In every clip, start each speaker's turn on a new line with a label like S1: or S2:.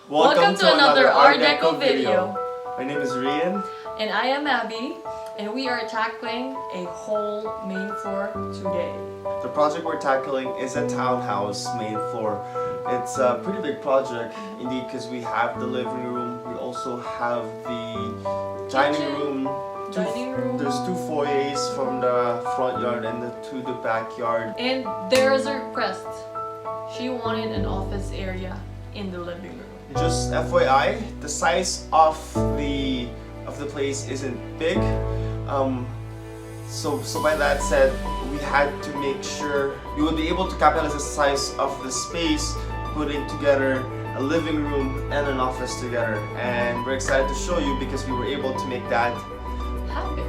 S1: Welcome to another Ardeco video.
S2: My name is Ryian.
S1: And I am Abby, and we are tackling a whole main floor today.
S2: The project we're tackling is a townhouse main floor. It's a pretty big project indeed because we have the living room, we also have the dining room. There's two foyers from the front yard and to the backyard.
S1: And there's a request. She wanted an office area in the living room.
S2: Just FYI, the size of the place isn't big. So by that said, we had to make sure we would be able to capitalize the size of the space, putting together a living room and an office together. And we're excited to show you because we were able to make that
S1: happen.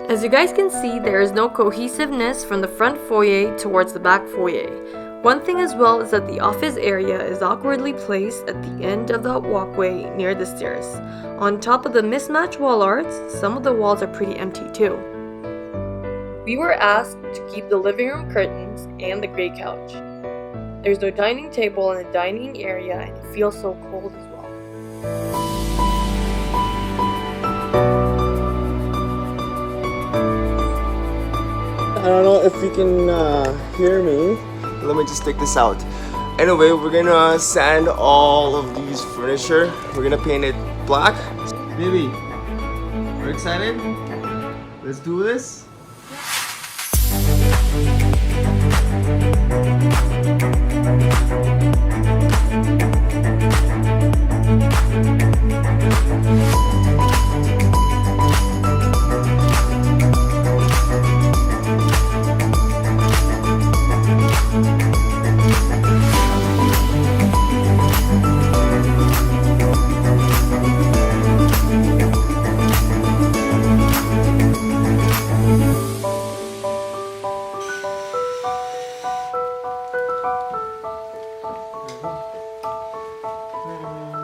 S1: As you guys can see, there is no cohesiveness from the front foyer towards the back foyer. One thing as well is that the office area is awkwardly placed at the end of the walkway near the stairs. On top of the mismatched wall arts, some of the walls are pretty empty too. We were asked to keep the living room curtains and the gray couch. There's no dining table in the dining area and it feels so cold as well.
S2: I don't know if you can hear me. Let me just take this out. Anyway, we're gonna sand all of these furniture. We're gonna paint it black. Baby, we're excited? Let's do this.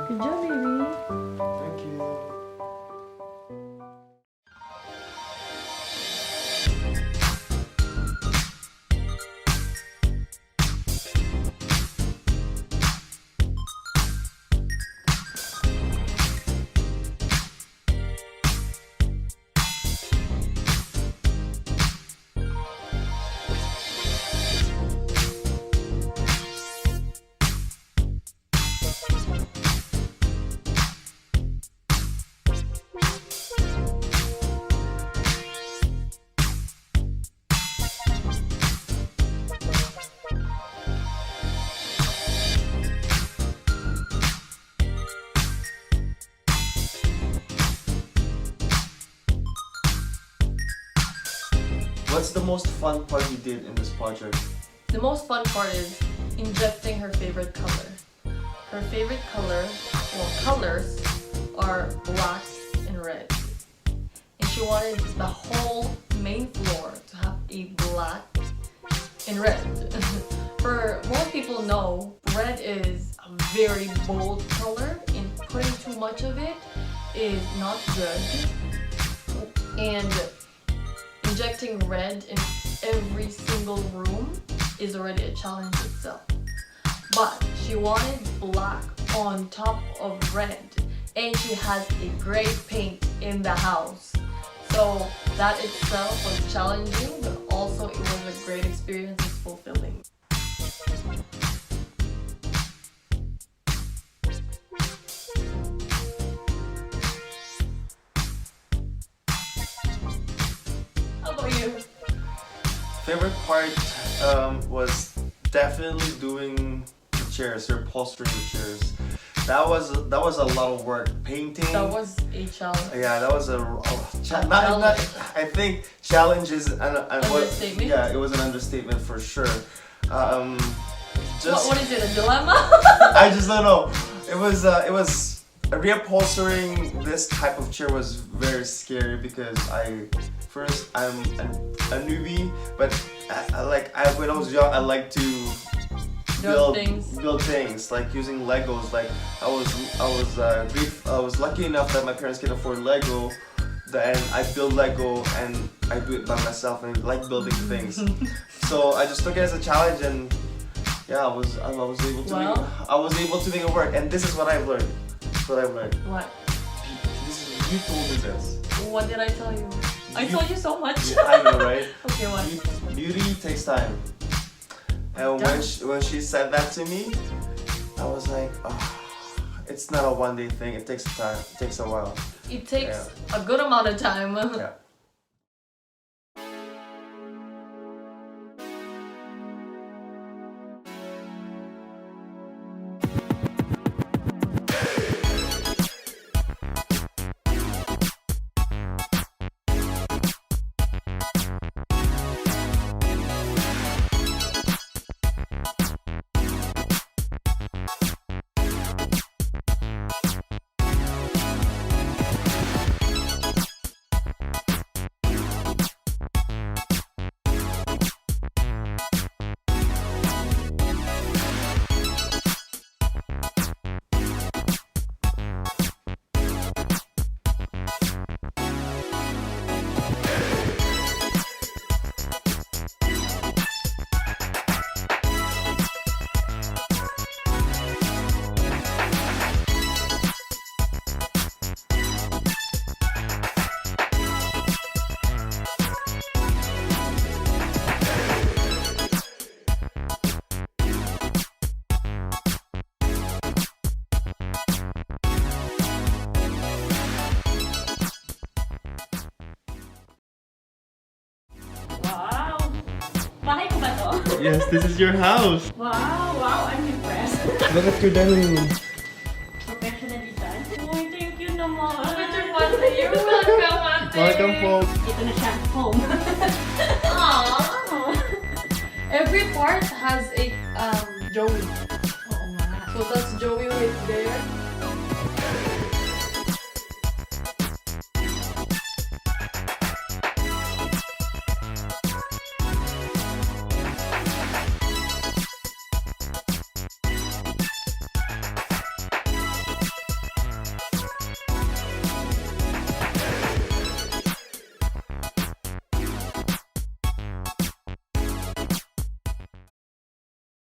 S1: Good job, baby.
S2: Thank you. What's the most fun part you did in this project?
S1: The most fun part is injecting her favorite color. Her favorite color, well, colors are black and red. And she wanted the whole main floor to have a black and red. For most people know, red is a very bold color and putting too much of it is not good. And injecting red in every single room is already a challenge itself. But she wanted black on top of red, and she has a gray paint in the house. So that itself was challenging, but also it was a great experience and fulfilling. How about you?
S2: Favorite part was definitely doing the chairs, or upholstering the chairs. That was a lot of work. Painting.
S1: That was a challenge.
S2: Yeah, that was not. I think challenge is
S1: Understatement?
S2: Yeah, it was an understatement for sure.
S1: What is it? A dilemma?
S2: I just don't know. It was reupholstering this type of chair was very scary because I'm a newbie, but when I was young I liked to build things like using Legos. Like I was lucky enough that my parents could afford Lego, and I build Lego and I do it by myself and I like building things. So I just took it as a challenge, and yeah, I was able to make it work. And this is what I've learned.
S1: What?
S2: You told me this.
S1: What did I tell you? I told you so much.
S2: Yeah, I know, right?
S1: Okay, what?
S2: Beauty takes time. And when she said that to me, I was like, oh, it's not a one-day thing. It takes time. It takes a while.
S1: It takes a good amount of time.
S2: Yeah.
S3: Bahay ko ba to?
S2: Yes, this is your house.
S3: Wow, I'm impressed.
S2: Look at your dining room.
S3: Professionally done. Uy, thank you naman.
S1: You're welcome, Ate.
S2: Welcome po.
S3: Ito na siya, home.